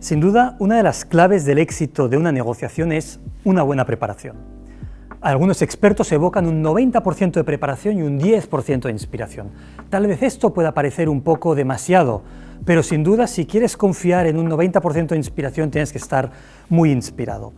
Sin duda, una de las claves del éxito de una negociación es una buena preparación. Algunos expertos evocan un 90% de preparación y un 10% de inspiración. Tal vez esto pueda parecer un poco demasiado, pero sin duda, si quieres confiar en un 90% de inspiración, tienes que estar muy inspirado.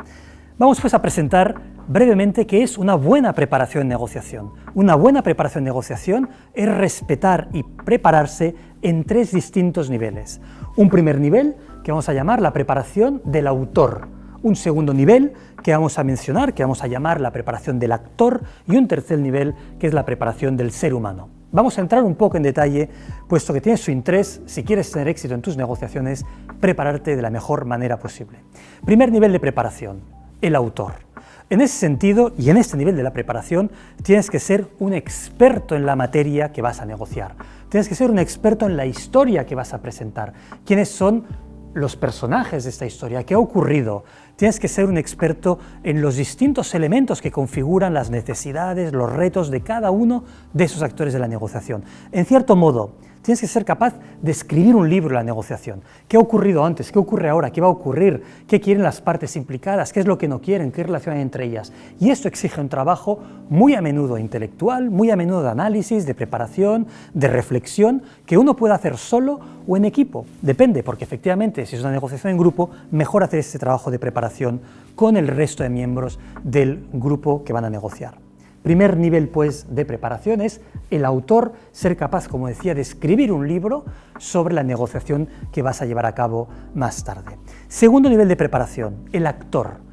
Vamos pues a presentar brevemente qué es una buena preparación en negociación. Una buena preparación en negociación es respetar y prepararse en 3 distintos niveles. Un primer nivel que vamos a llamar la preparación del autor. Un segundo nivel que vamos a mencionar, que vamos a llamar la preparación del actor, y un tercer nivel que es la preparación del ser humano. Vamos a entrar un poco en detalle, puesto que tienes su interés, si quieres tener éxito en tus negociaciones, prepararte de la mejor manera posible. Primer nivel de preparación, el autor. En ese sentido, y en este nivel de la preparación, tienes que ser un experto en la materia que vas a negociar. Tienes que ser un experto en la historia que vas a presentar. ¿Quiénes son los personajes de esta historia? ¿Qué ha ocurrido? Tienes que ser un experto en los distintos elementos que configuran las necesidades, los retos de cada uno de esos actores de la negociación. En cierto modo, tienes que ser capaz de escribir un libro de la negociación. ¿Qué ha ocurrido antes? ¿Qué ocurre ahora? ¿Qué va a ocurrir? ¿Qué quieren las partes implicadas? ¿Qué es lo que no quieren? ¿Qué relación hay entre ellas? Y esto exige un trabajo muy a menudo intelectual, muy a menudo de análisis, de preparación, de reflexión, que uno puede hacer solo o en equipo. Depende, porque efectivamente, si es una negociación en grupo, mejor hacer este trabajo de preparación con el resto de miembros del grupo que van a negociar. Primer nivel, pues, de preparación es el autor, ser capaz, como decía, de escribir un libro sobre la negociación que vas a llevar a cabo más tarde. Segundo nivel de preparación, el actor.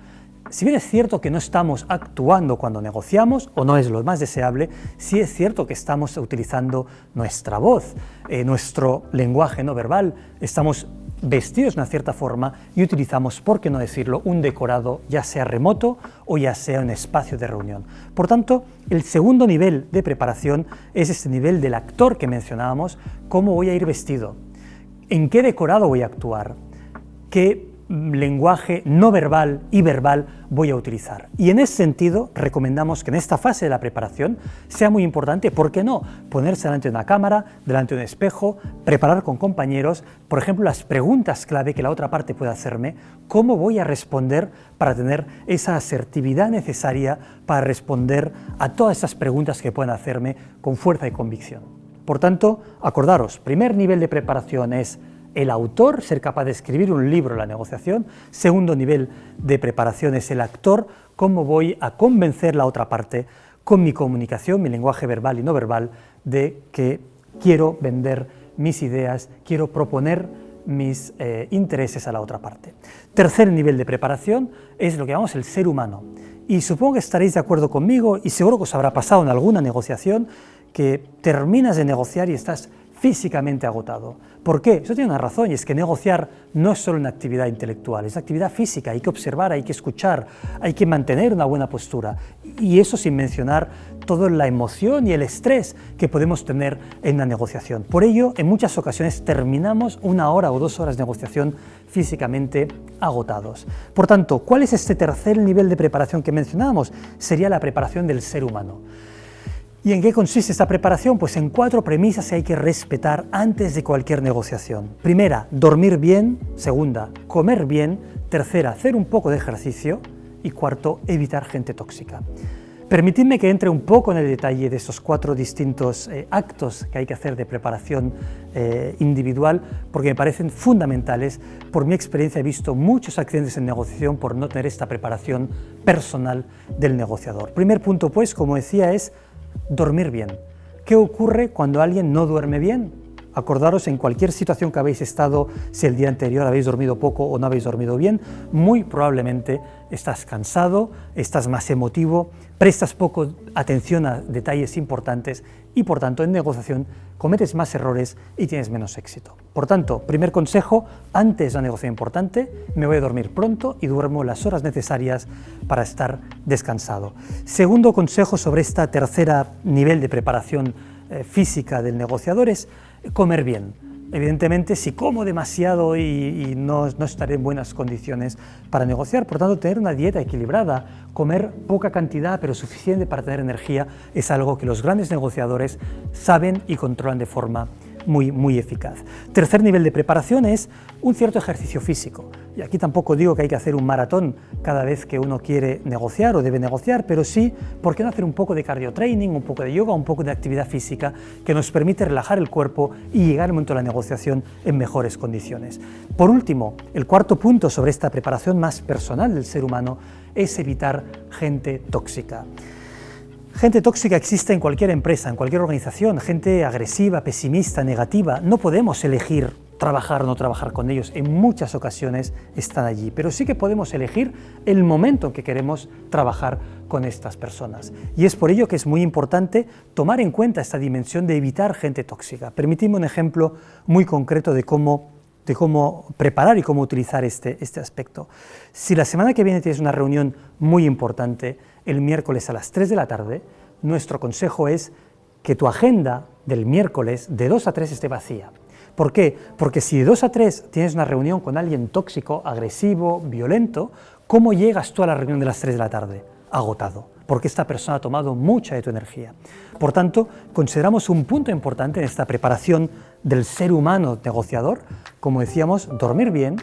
Si bien es cierto que no estamos actuando cuando negociamos, o no es lo más deseable, sí es cierto que estamos utilizando nuestra voz, nuestro lenguaje no verbal, estamos vestidos de una cierta forma y utilizamos, por qué no decirlo, un decorado, ya sea remoto o ya sea un espacio de reunión. Por tanto, el segundo nivel de preparación es este nivel del actor que mencionábamos. ¿Cómo voy a ir vestido? ¿En qué decorado voy a actuar? ¿Qué lenguaje no verbal y verbal voy a utilizar? Y en ese sentido recomendamos que en esta fase de la preparación sea muy importante, ¿por qué no?, ponerse delante de una cámara, delante de un espejo, preparar con compañeros, por ejemplo, las preguntas clave que la otra parte puede hacerme, cómo voy a responder para tener esa asertividad necesaria para responder a todas esas preguntas que puedan hacerme con fuerza y convicción. Por tanto, acordaros, primer nivel de preparación es el autor, ser capaz de escribir un libro en la negociación. Segundo nivel de preparación es el actor, cómo voy a convencer la otra parte con mi comunicación, mi lenguaje verbal y no verbal, de que quiero vender mis ideas, quiero proponer mis intereses a la otra parte. Tercer nivel de preparación es lo que llamamos el ser humano. Y supongo que estaréis de acuerdo conmigo, y seguro que os habrá pasado en alguna negociación, que terminas de negociar y estás físicamente agotado. ¿Por qué? Eso tiene una razón, y es que negociar no es solo una actividad intelectual, es una actividad física, hay que observar, hay que escuchar, hay que mantener una buena postura, y eso sin mencionar toda la emoción y el estrés que podemos tener en una negociación. Por ello, en muchas ocasiones terminamos 1 hora o 2 horas de negociación físicamente agotados. Por tanto, ¿cuál es este tercer nivel de preparación que mencionábamos? Sería la preparación del ser humano. ¿Y en qué consiste esta preparación? Pues en 4 premisas que hay que respetar antes de cualquier negociación. Primera, dormir bien. Segunda, comer bien. Tercera, hacer un poco de ejercicio. Y cuarto, evitar gente tóxica. Permitidme que entre un poco en el detalle de estos 4 distintos actos que hay que hacer de preparación individual, porque me parecen fundamentales. Por mi experiencia he visto muchos accidentes en negociación por no tener esta preparación personal del negociador. Primer punto, pues, como decía, es dormir bien. ¿Qué ocurre cuando alguien no duerme bien? Acordaros, en cualquier situación que habéis estado, si el día anterior habéis dormido poco o no habéis dormido bien, muy probablemente estás cansado, estás más emotivo, prestas poco atención a detalles importantes y, por tanto, en negociación cometes más errores y tienes menos éxito. Por tanto, primer consejo, antes de una negociación importante, me voy a dormir pronto y duermo las horas necesarias para estar descansado. Segundo consejo sobre este tercer nivel de preparación física del negociador es comer bien. Evidentemente, si como demasiado y no estaré en buenas condiciones para negociar, por tanto, tener una dieta equilibrada, comer poca cantidad pero suficiente para tener energía, es algo que los grandes negociadores saben y controlan de forma muy eficaz. Tercer nivel de preparación es un cierto ejercicio físico. Y aquí tampoco digo que hay que hacer un maratón cada vez que uno quiere negociar o debe negociar, pero sí, ¿por qué no hacer un poco de cardio training, un poco de yoga, un poco de actividad física que nos permite relajar el cuerpo y llegar al momento de la negociación en mejores condiciones? Por último, el cuarto punto sobre esta preparación más personal del ser humano es evitar gente tóxica. Gente tóxica existe en cualquier empresa, en cualquier organización, gente agresiva, pesimista, negativa. No podemos elegir trabajar o no trabajar con ellos, en muchas ocasiones están allí, pero sí que podemos elegir el momento en que queremos trabajar con estas personas. Y es por ello que es muy importante tomar en cuenta esta dimensión de evitar gente tóxica. Permitidme un ejemplo muy concreto de cómo preparar y cómo utilizar este aspecto. Si la semana que viene tienes una reunión muy importante, el miércoles a las 3 de la tarde, nuestro consejo es que tu agenda del miércoles de 2 a 3 esté vacía. ¿Por qué? Porque si de 2 a 3 tienes una reunión con alguien tóxico, agresivo, violento, ¿cómo llegas tú a la reunión de las 3 de la tarde? Agotado, porque esta persona ha tomado mucha de tu energía. Por tanto, consideramos un punto importante en esta preparación del ser humano negociador, como decíamos, dormir bien,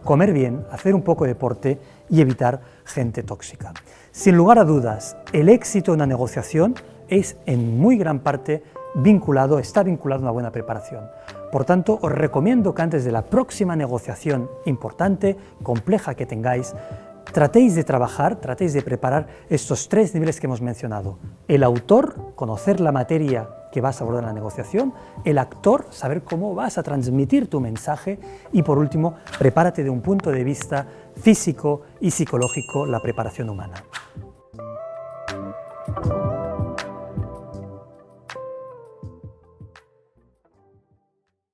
comer bien, hacer un poco de deporte y evitar gente tóxica. Sin lugar a dudas, el éxito de una negociación es en muy gran parte está vinculado a una buena preparación. Por tanto, os recomiendo que antes de la próxima negociación importante, compleja que tengáis, tratéis de trabajar, tratéis de preparar estos 3 niveles que hemos mencionado. El autor, conocer la materia que vas a abordar en la negociación, el actor, saber cómo vas a transmitir tu mensaje y por último, prepárate de un punto de vista físico y psicológico la preparación humana.